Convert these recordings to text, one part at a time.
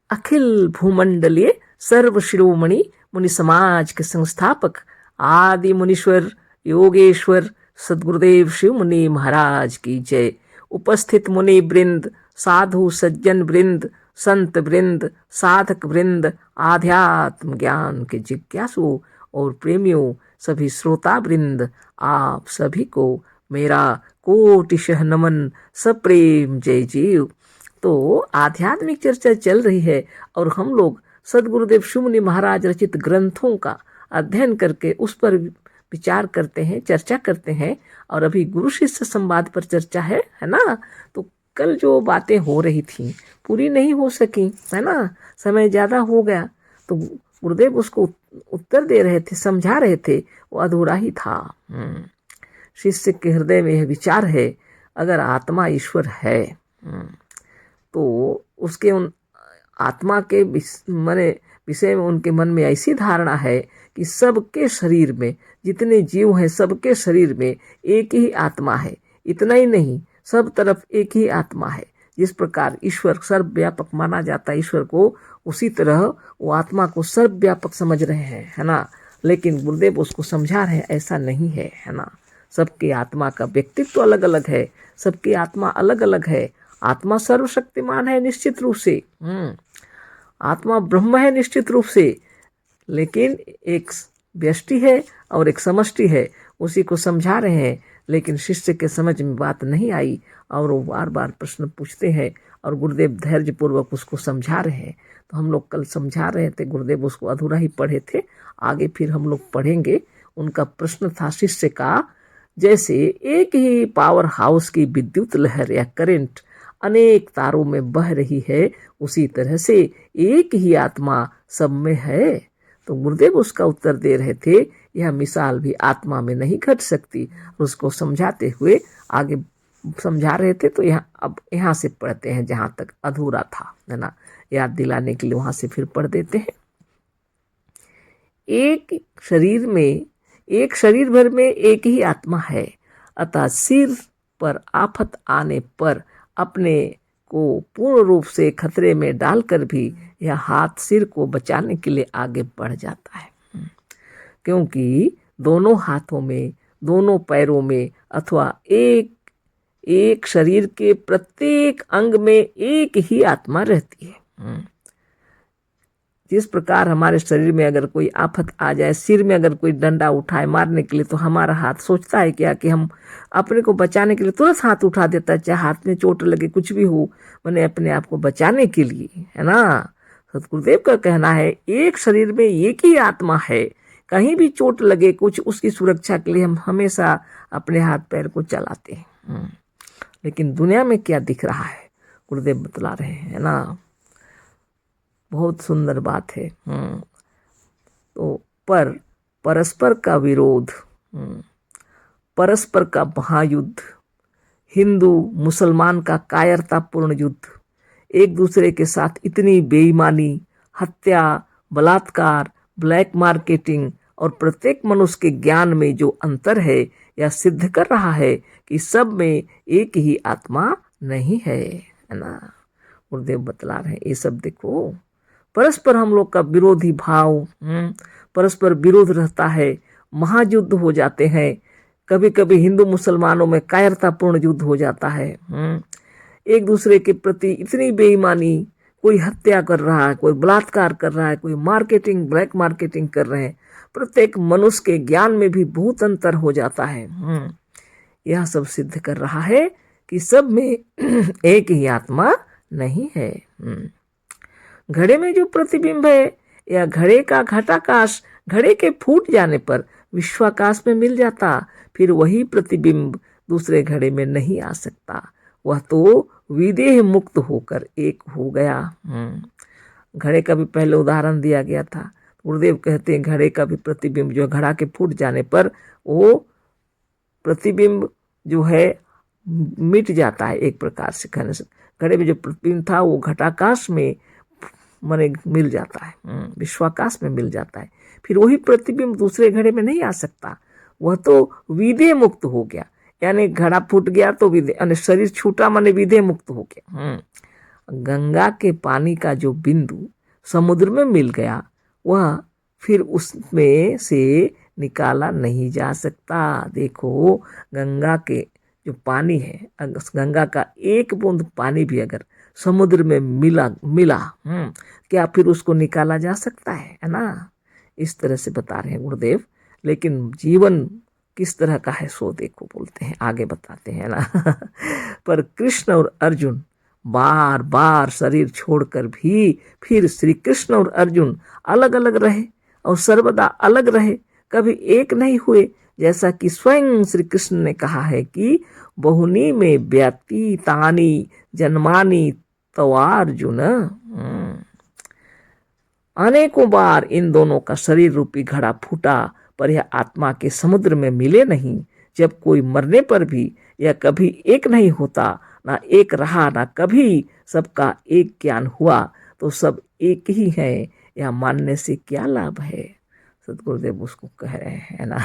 अखिल भूमंडलीय सर्व शिरोमणि मुनि समाज के संस्थापक आदि मुनीश्वर योगेश्वर सदगुरुदेव शिव मुनि महाराज की जय। उपस्थित मुनि वृंद, साधु सज्जन वृंद, संत वृंद, साधक वृंद, आध्यात्म ज्ञान के जिज्ञासु और प्रेमियों, सभी श्रोता वृंद, आप सभी को मेरा कोटिशः नमन, सप्रेम जय जीव। तो आध्यात्मिक चर्चा चल रही है और हम लोग सदगुरुदेव शिव मुनि महाराज रचित ग्रंथों का अध्ययन करके उस पर विचार करते हैं, चर्चा करते हैं। और अभी गुरु शिष्य संवाद पर चर्चा है ना। तो कल जो बातें हो रही थी पूरी नहीं हो सकी, है ना, समय ज़्यादा हो गया। तो गुरुदेव उसको उत्तर दे रहे थे, समझा रहे थे, वो अधूरा ही था। शिष्य के हृदय में यह विचार है, अगर आत्मा ईश्वर है तो उसके उन आत्मा के विषय में उनके मन में ऐसी धारणा है कि सबके शरीर में जितने जीव हैं सबके शरीर में एक ही आत्मा है। इतना ही नहीं, सब तरफ एक ही आत्मा है। जिस प्रकार ईश्वर सर्वव्यापक माना जाता है ईश्वर को, उसी तरह वो आत्मा को सर्वव्यापक समझ रहे हैं, है ना। लेकिन गुरुदेव उसको समझा रहे हैं ऐसा नहीं है, है ना। सबकी आत्मा का व्यक्तित्व तो अलग अलग है, सबकी आत्मा अलग अलग है। आत्मा सर्वशक्तिमान है निश्चित रूप से, आत्मा ब्रह्म है निश्चित रूप से, लेकिन एक व्यष्टि है और एक समष्टि है। उसी को समझा रहे हैं, लेकिन शिष्य के समझ में बात नहीं आई और वो बार बार प्रश्न पूछते हैं और गुरुदेव धैर्य पूर्वक उसको समझा रहे हैं। तो हम लोग कल समझा रहे थे, गुरुदेव उसको अधूरा ही पढ़े थे, आगे फिर हम लोग पढ़ेंगे। उनका प्रश्न था शिष्य का, जैसे एक ही पावर हाउस की विद्युत लहर या करंट अनेक तारों में बह रही है, उसी तरह से एक ही आत्मा सब में है। तो गुरुदेव उसका उत्तर दे रहे थे, यह मिसाल भी आत्मा में नहीं घट सकती। उसको समझाते हुए आगे समझा रहे थे। तो अब यहाँ से पढ़ते हैं जहाँ तक अधूरा था, है ना, याद दिलाने के लिए वहाँ से फिर पढ़ देते हैं। एक शरीर भर में एक ही आत्मा है, अतः सिर पर आफत आने पर अपने को पूर्ण रूप से खतरे में डालकर भी यह हाथ सिर को बचाने के लिए आगे बढ़ जाता है। क्योंकि दोनों हाथों में, दोनों पैरों में अथवा एक शरीर के प्रत्येक अंग में एक ही आत्मा रहती है। जिस प्रकार हमारे शरीर में अगर कोई आफत आ जाए, सिर में अगर कोई डंडा उठाए मारने के लिए, तो हमारा हाथ सोचता है क्या कि हम अपने को बचाने के लिए तुरंत हाथ उठा देता है, चाहे हाथ में चोट लगे, कुछ भी हो, मैंने अपने आप को बचाने के लिए, है ना। सतगुरुदेव का कहना है एक शरीर में एक ही आत्मा है, कहीं भी चोट लगे कुछ, उसकी सुरक्षा के लिए हम हमेशा अपने हाथ पैर को चलाते हैं। लेकिन दुनिया में क्या दिख रहा है गुरुदेव बतला रहे हैं, है ना। बहुत सुंदर बात है। तो परस्पर का विरोध, परस्पर का महायुद्ध, हिंदू मुसलमान का कायरतापूर्ण युद्ध, एक दूसरे के साथ इतनी बेईमानी, हत्या, बलात्कार, ब्लैक मार्केटिंग और प्रत्येक मनुष्य के ज्ञान में जो अंतर है, यह सिद्ध कर रहा है कि सब में एक ही आत्मा नहीं है, ना। गुरुदेव बतला रहे हैं ये सब देखो, परस्पर हम लोग का विरोधी भाव, परस्पर विरोध रहता है, महायुद्ध हो जाते हैं। कभी कभी हिंदू मुसलमानों में कायरतापूर्ण युद्ध हो जाता है। एक दूसरे के प्रति इतनी बेईमानी, कोई हत्या कर रहा है, कोई बलात्कार कर रहा है, कोई मार्केटिंग, ब्लैक मार्केटिंग कर रहे हैं। प्रत्येक मनुष्य के ज्ञान में भी बहुत अंतर हो जाता है। यह सब सिद्ध कर रहा है कि सब में एक ही आत्मा नहीं है। घड़े में जो प्रतिबिंब है या घड़े का घटाकाश घड़े के फूट जाने पर विश्वाकाश में मिल जाता, फिर वही प्रतिबिंब दूसरे घड़े में नहीं आ सकता। वह तो विदेह मुक्त होकर एक हो गया। घड़े का भी पहले उदाहरण दिया गया था। गुरुदेव कहते हैं घड़े का भी प्रतिबिंब जो घड़ा के फूट जाने पर वो प्रतिबिंब जो है मिट जाता है। एक प्रकार से कहने से घड़े में जो प्रतिबिंब था वो घटाकाश में माने मिल जाता है, विश्वाकाश में मिल जाता है। फिर वही प्रतिबिंब दूसरे घड़े में नहीं आ सकता। वह तो विदेह मुक्त हो गया, यानी घड़ा फूट गया तो विदेह, यानी शरीर छूटा माने विदेह मुक्त हो गया। गंगा के पानी का जो बिंदु समुद्र में मिल गया वह फिर उसमें से निकाला नहीं जा सकता। देखो, गंगा के जो पानी है, गंगा का एक बूंद पानी भी अगर समुद्र में मिला मिला क्या फिर उसको निकाला जा सकता है ना। इस तरह से बता रहे हैं गुरुदेव। लेकिन जीवन किस तरह का है सो देखो, बोलते हैं, आगे बताते हैं ना। पर कृष्ण और अर्जुन बार बार शरीर छोड़कर भी फिर श्री कृष्ण और अर्जुन अलग अलग रहे और सर्वदा अलग रहे, कभी एक नहीं हुए। जैसा कि स्वयं श्री कृष्ण ने कहा है कि बहुनी में व्यतीतानि जन्मानि तवार्जुन। अनेकों बार इन दोनों का शरीर रूपी घड़ा फूटा पर यह आत्मा के समुद्र में मिले नहीं। जब कोई मरने पर भी यह कभी एक नहीं होता, ना एक रहा, ना कभी सबका एक ज्ञान हुआ, तो सब एक ही है, यह मानने से क्या लाभ है। सतगुरुदेव उसको कह रहे हैं ना।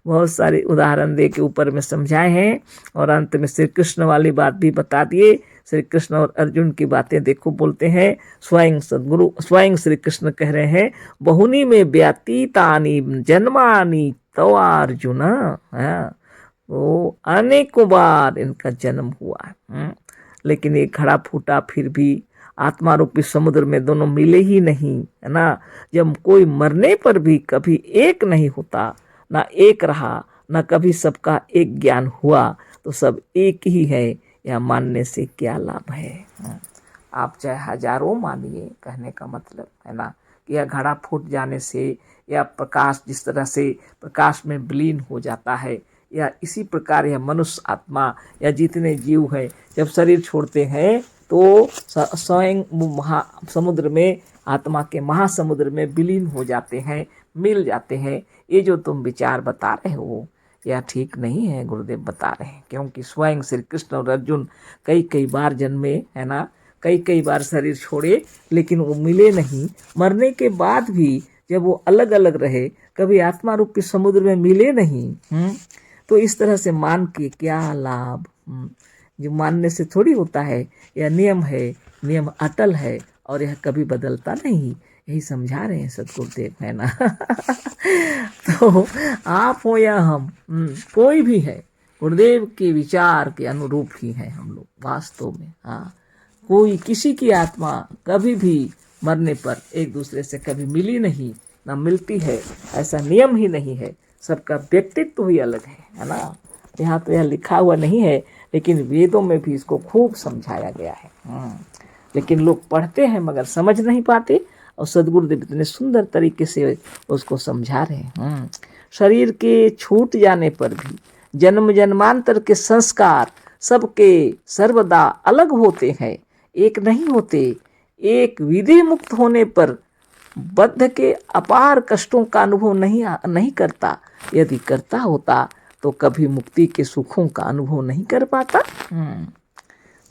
बहुत सारे उदाहरण दे के ऊपर में समझाए हैं और अंत में श्री कृष्ण वाली बात भी बता दिए। श्री कृष्ण और अर्जुन की बातें देखो, बोलते हैं स्वयं सदगुरु, स्वयं श्री कृष्ण कह रहे हैं बहुनी में व्यतीतानि जन्मानि तवार्जुन। वो अनेकों बार इनका जन्म हुआ लेकिन एक घड़ा फूटा फिर भी आत्मा रूपी समुद्र में दोनों मिले ही नहीं, है ना। जब कोई मरने पर भी कभी एक नहीं होता, ना एक रहा, ना कभी सबका एक ज्ञान हुआ, तो सब एक ही है, यह मानने से क्या लाभ है। आप चाहे हजारों मानिए, कहने का मतलब है ना कि यह घड़ा फूट जाने से या प्रकाश जिस तरह से प्रकाश में विलीन हो जाता है, या इसी प्रकार यह मनुष्य आत्मा या जितने जीव है जब शरीर छोड़ते हैं तो स्वयं समुद्र में, आत्मा के महासमुद्र में विलीन हो जाते हैं, मिल जाते हैं। ये जो तुम विचार बता रहे हो यह ठीक नहीं है, गुरुदेव बता रहे हैं। क्योंकि स्वयं श्री कृष्ण और अर्जुन कई कई बार जन्मे, है ना, कई कई बार शरीर छोड़े, लेकिन वो मिले नहीं। मरने के बाद भी जब वो अलग अलग रहे, कभी आत्मा रूपी समुद्र में मिले नहीं। तो इस तरह से मान के क्या लाभ। जो मानने से थोड़ी होता है, यह नियम है, नियम अटल है और यह कभी बदलता नहीं। यही समझा रहे हैं सदगुरुदेव, है ना। तो आप हो या हम, कोई भी है, गुरुदेव के विचार के अनुरूप ही है हम लोग वास्तव में। हाँ, कोई किसी की आत्मा कभी भी मरने पर एक दूसरे से कभी मिली नहीं, ना मिलती है, ऐसा नियम ही नहीं है। सबका व्यक्तित्व ही अलग है ना। यहाँ तो यह लिखा हुआ नहीं है, लेकिन वेदों में भी इसको खूब समझाया गया है। लेकिन लोग पढ़ते हैं मगर समझ नहीं पाते, और सदगुरुदेव इतने सुंदर तरीके से उसको समझा रहे हैं। शरीर के छूट जाने पर भी जन्म जन्मांतर के संस्कार सबके सर्वदा अलग होते हैं, एक नहीं होते। एक विधि मुक्त होने पर बद्ध के अपार कष्टों का अनुभव नहीं करता। यदि करता होता तो कभी मुक्ति के सुखों का अनुभव नहीं कर पाता।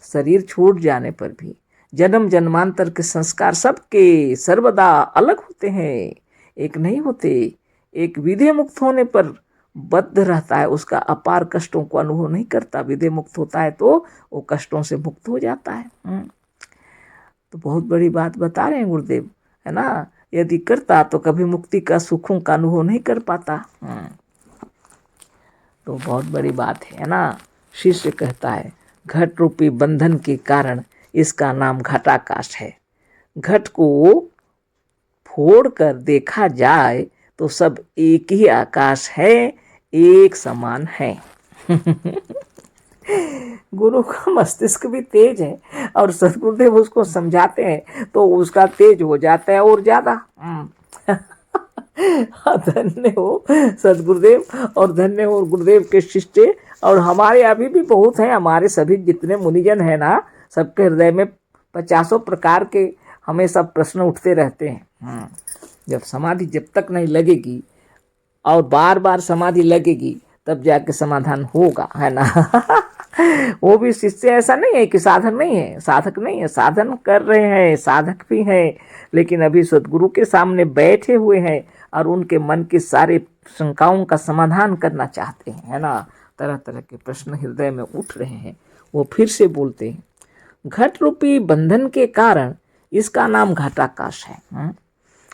शरीर छूट जाने पर भी जन्म जन्मांतर के संस्कार सबके सर्वदा अलग होते हैं, एक नहीं होते। एक विधि मुक्त होने पर बद्ध रहता है, उसका अपार कष्टों को अनुभव नहीं करता। विधि मुक्त होता है तो वो कष्टों से मुक्त हो जाता है। तो बहुत बड़ी बात बता रहे हैं गुरुदेव, है ना। यदि करता तो कभी मुक्ति का सुखों का अनुभव नहीं कर पाता। तो बहुत बड़ी बात है ना। शिष्य कहता है घट रूपी बंधन के कारण इसका नाम घटाकाश है। घट को फोड़ कर देखा जाए तो सब एक ही आकाश है, एक समान है। गुरु का मस्तिष्क भी तेज है और सदगुरुदेव उसको समझाते हैं तो उसका तेज हो जाता है और ज्यादा। धन्य हो सदगुरुदेव और धन्य हो गुरुदेव के शिष्य। और हमारे अभी भी बहुत हैं, हमारे सभी जितने मुनिजन हैं ना, सबके हृदय में 50 प्रकार के हमें सब प्रश्न उठते रहते हैं। जब समाधि जब तक नहीं लगेगी और बार बार समाधि लगेगी तब जाके समाधान होगा, है ना। वो भी शिष्य ऐसा नहीं है कि साधन नहीं है, साधक नहीं है, साधन कर रहे हैं, साधक भी हैं, लेकिन अभी सदगुरु के सामने बैठे हुए हैं और उनके मन के सारे शंकाओं का समाधान करना चाहते हैं, है ना। तरह तरह के प्रश्न हृदय में उठ रहे हैं। वो फिर से बोलते हैं घट रूपी बंधन के कारण इसका नाम घटाकाश है।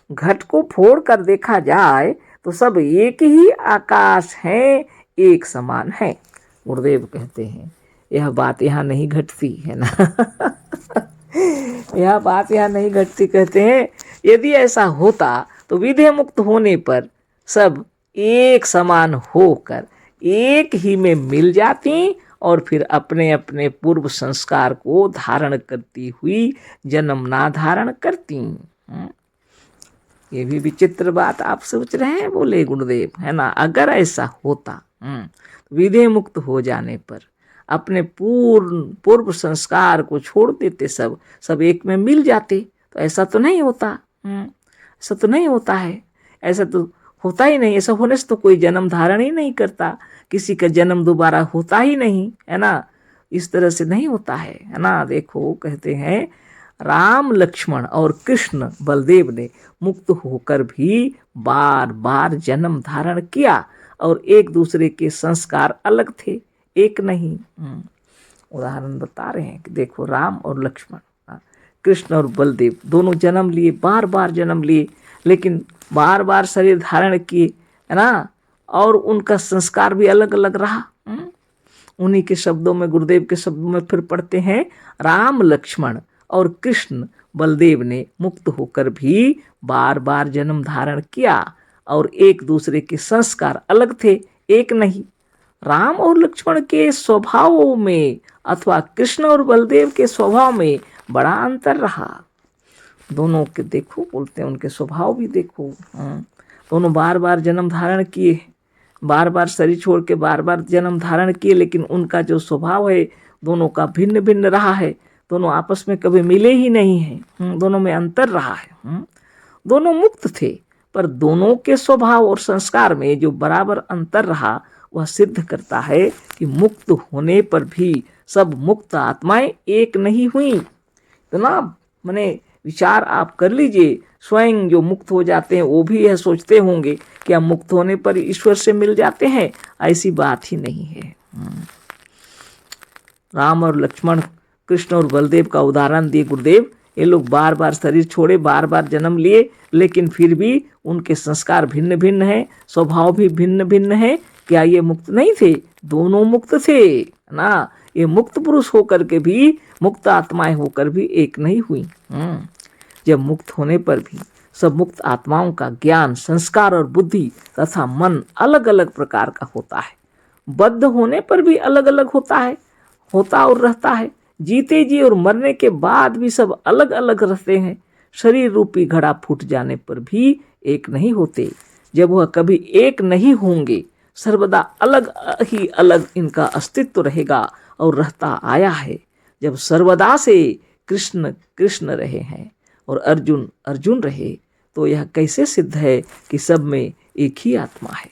घट को फोड़ कर देखा जाए तो सब एक ही आकाश है, एक समान है। गुरुदेव कहते हैं यह बात यहाँ नहीं घटती है ना। यह बात यहाँ नहीं घटती। कहते हैं यदि ऐसा होता तो विधेय मुक्त होने पर सब एक समान होकर एक ही में मिल जाती और फिर अपने अपने पूर्व संस्कार को धारण करती हुई जन्म ना धारण करती। ये भी विचित्र बात आप सोच रहे हैं, बोले गुरुदेव, है ना। अगर ऐसा होता विधेय मुक्त हो जाने पर अपने पूर्व संस्कार को छोड़ देते, सब एक में मिल जाते। तो ऐसा तो नहीं होता। ऐसा तो नहीं होता है, ऐसा तो होता ही नहीं। ऐसा होने से तो कोई जन्म धारण ही नहीं करता, किसी का जन्म दोबारा होता ही नहीं, है ना। इस तरह से नहीं होता है ना। देखो कहते हैं राम लक्ष्मण और कृष्ण बलदेव ने मुक्त होकर भी बार बार जन्म धारण किया और एक दूसरे के संस्कार अलग थे, एक नहीं। उदाहरण बता रहे हैं कि देखो राम और लक्ष्मण, कृष्ण और बलदेव दोनों जन्म लिए, बार बार जन्म लिए, लेकिन बार बार शरीर धारण किए, है ना। और उनका संस्कार भी अलग अलग रहा। उन्हीं के शब्दों में, गुरुदेव के शब्दों में फिर पढ़ते हैं राम लक्ष्मण और कृष्ण बलदेव ने मुक्त होकर भी बार बार जन्म धारण किया और एक दूसरे के संस्कार अलग थे, एक नहीं। राम और लक्ष्मण के स्वभावों में अथवा कृष्ण और बलदेव के स्वभाव में बड़ा अंतर रहा। दोनों के देखो, बोलते हैं उनके स्वभाव भी देखो। दोनों बार बार जन्म धारण किए, बार बार शरीर छोड़ के बार बार जन्म धारण किए, लेकिन उनका जो स्वभाव है दोनों का भिन्न भिन्न रहा है। दोनों आपस में कभी मिले ही नहीं हैं, दोनों में अंतर रहा है। दोनों मुक्त थे, पर दोनों के स्वभाव और संस्कार में जो बराबर अंतर रहा वह सिद्ध करता है कि मुक्त होने पर भी सब मुक्त आत्माएं एक नहीं हुई। तो ना मैंने विचार आप कर लीजिए, स्वयं जो मुक्त हो जाते हैं वो भी यह सोचते होंगे कि हम मुक्त होने पर ईश्वर से मिल जाते हैं। ऐसी बात ही नहीं है। राम और लक्ष्मण, कृष्ण और बलदेव का उदाहरण दिए गुरुदेव। ये लोग बार बार शरीर छोड़े, बार बार जन्म लिए, लेकिन फिर भी उनके संस्कार भिन्न भिन्न हैं, स्वभाव भी भिन्न भिन्न है। क्या ये मुक्त नहीं थे? दोनों मुक्त थे ना। ये मुक्त पुरुष होकर के भी, मुक्त आत्माएं होकर भी एक नहीं हुई। जब मुक्त होने पर भी सब मुक्त आत्माओं का ज्ञान, संस्कार और बुद्धि तथा मन अलग अलग प्रकार का होता है। बद्ध होने पर भी अलग अलग होता और रहता है। जीते जी और मरने के बाद भी सब अलग अलग रहते हैं। शरीर रूपी घड़ा फूट जाने पर भी एक नहीं होते। जब वह कभी एक नहीं होंगे, सर्वदा अलग ही अलग इनका अस्तित्व रहेगा और रहता आया है। जब सर्वदा से कृष्ण कृष्ण रहे हैं और अर्जुन अर्जुन रहे, तो यह कैसे सिद्ध है कि सब में एक ही आत्मा है।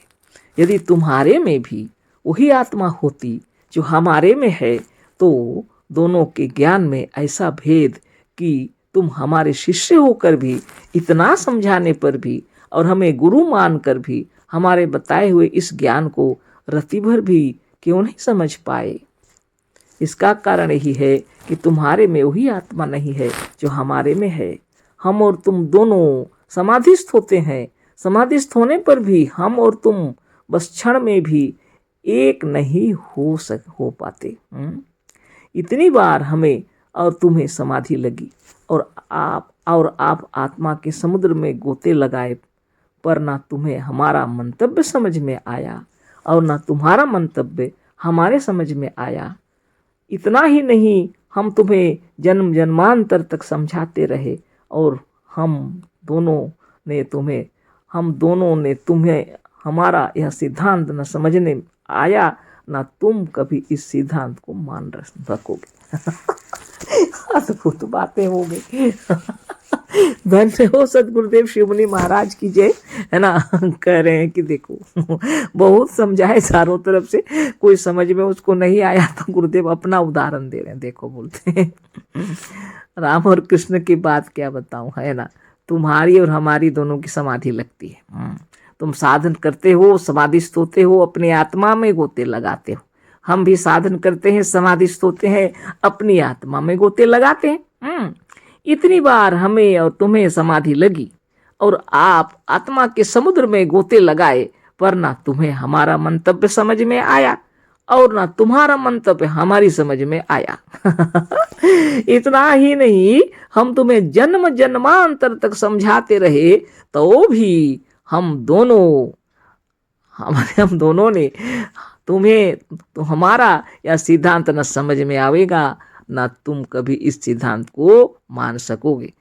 यदि तुम्हारे में भी वही आत्मा होती जो हमारे में है, तो दोनों के ज्ञान में ऐसा भेद कि तुम हमारे शिष्य होकर भी, इतना समझाने पर भी और हमें गुरु मानकर भी हमारे बताए हुए इस ज्ञान को रत्ती भर भी क्यों नहीं समझ पाए। इसका कारण यही है कि तुम्हारे में वही आत्मा नहीं है जो हमारे में है। हम और तुम दोनों समाधिस्थ होते हैं। समाधिस्थ होने पर भी हम और तुम बस क्षण में भी एक नहीं हो पाते। इतनी बार हमें और तुम्हें समाधि लगी और आप आत्मा के समुद्र में गोते लगाए, पर ना तुम्हें हमारा मंतव्य समझ में आया और ना तुम्हारा मंतव्य हमारे समझ में आया। इतना ही नहीं, हम तुम्हें जन्म जन्मांतर तक समझाते रहे और हम दोनों ने तुम्हें हमारा यह सिद्धांत न समझने आया, ना तुम कभी इस सिद्धांत को मान रखोगे। अद्भुत बातें हो गई। धन्य हो सदगुरुदेव शिवमुनि महाराज की जय, है ना। कह रहे हैं कि देखो बहुत समझाए चारों तरफ से, कोई समझ में उसको नहीं आया तो गुरुदेव अपना उदाहरण दे रहे हैं। देखो बोलते हैं राम और कृष्ण की बात क्या बताऊं, है ना। तुम्हारी और हमारी दोनों की समाधि लगती है। तुम साधन करते हो, समाधिस्थ होते हो, अपने आत्मा में गोते लगाते हो। हम भी साधन करते हैं, समाधिस्थ होते हैं, अपनी आत्मा में गोते लगाते हैं। इतनी बार हमें और तुम्हें समाधि लगी और आप आत्मा के समुद्र में गोते लगाए, पर ना तुम्हें हमारा मंतव्य समझ में आया और ना तुम्हारा मंतव्य हमारी समझ में आया। इतना ही नहीं, हम तुम्हें जन्म जन्मांतर तक समझाते रहे तो भी हम दोनों ने तुम्हें तो हमारा यह सिद्धांत न समझ में आवेगा, ना तुम कभी इस सिद्धांत को मान सकोगे।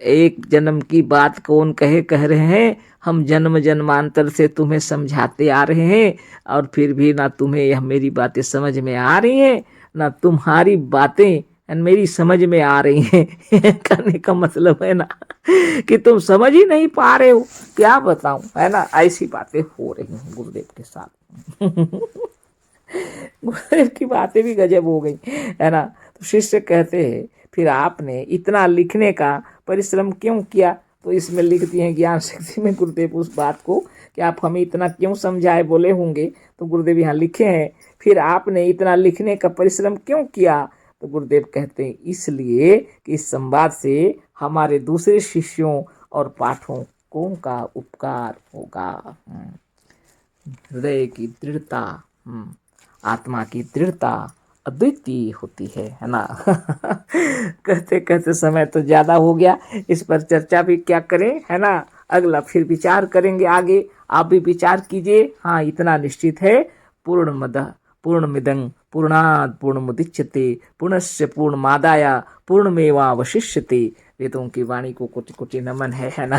एक जन्म की बात कौन कह रहे हैं, हम जन्म जन्मांतर से तुम्हें समझाते आ रहे हैं और फिर भी ना तुम्हें यह मेरी बातें समझ में आ रही हैं, ना तुम्हारी बातें मेरी समझ में आ रही हैं। कहने का मतलब है ना कि तुम समझ ही नहीं पा रहे हो, क्या बताऊं, है ना। ऐसी बातें हो रही हैं गुरुदेव के साथ। गुरुदेव की बातें भी गजब हो गई, है ना। तो शिष्य कहते हैं, फिर आपने इतना लिखने का परिश्रम क्यों किया? तो इसमें लिख दिए हैं ज्ञान शक्ति में गुरुदेव उस बात को कि आप हमें इतना क्यों समझाए बोले होंगे। तो गुरुदेव यहाँ लिखे हैं, फिर आपने इतना लिखने का परिश्रम क्यों किया? तो गुरुदेव कहते हैं, इसलिए कि इस संवाद से हमारे दूसरे शिष्यों और पाठकों का उपकार होगा। हृदय की दृढ़ता, आत्मा की दृढ़ता अद्वितीय होती है ना। कहते कहते समय तो ज़्यादा हो गया, इस पर चर्चा भी क्या करें, है ना। अगला फिर विचार करेंगे आगे, आप भी विचार कीजिए। हाँ, इतना निश्चित है, पूर्णमिदं पूर्णात् पूर्णमुदच्यते पूर्णस्य पूर्णमादाय पूर्णमेवावशिष्यते। वेदों की वाणी को कोटि कोटि नमन है ना।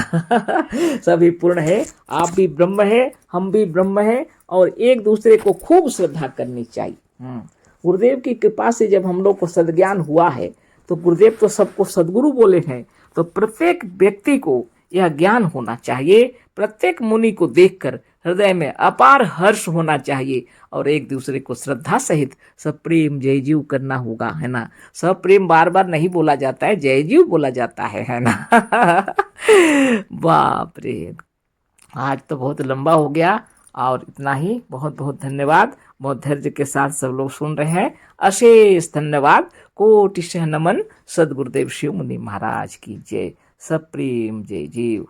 सभी पूर्ण है, आप भी ब्रह्म है, हम भी ब्रह्म है, और एक दूसरे को खूब श्रद्धा करनी चाहिए। गुरुदेव की कृपा से जब हम लोग को सद्ज्ञान हुआ है, तो गुरुदेव तो सबको सद्गुरु बोले हैं, तो प्रत्येक व्यक्ति को यह ज्ञान होना चाहिए। प्रत्येक मुनि को देखकर हृदय में अपार हर्ष होना चाहिए और एक दूसरे को श्रद्धा सहित सप्रेम जय जीव करना होगा, है ना। सप्रेम बार बार नहीं बोला जाता है, जय जीव बोला जाता है ना। बाप रे, आज तो बहुत लंबा हो गया और इतना ही। बहुत बहुत धन्यवाद, बहुत धैर्य के साथ सब लोग सुन रहे हैं, अशेष धन्यवाद। कोटिशः नमन। सद्गुरुदेव शिव मुनि महाराज की जय। सप्रेम जय जीव।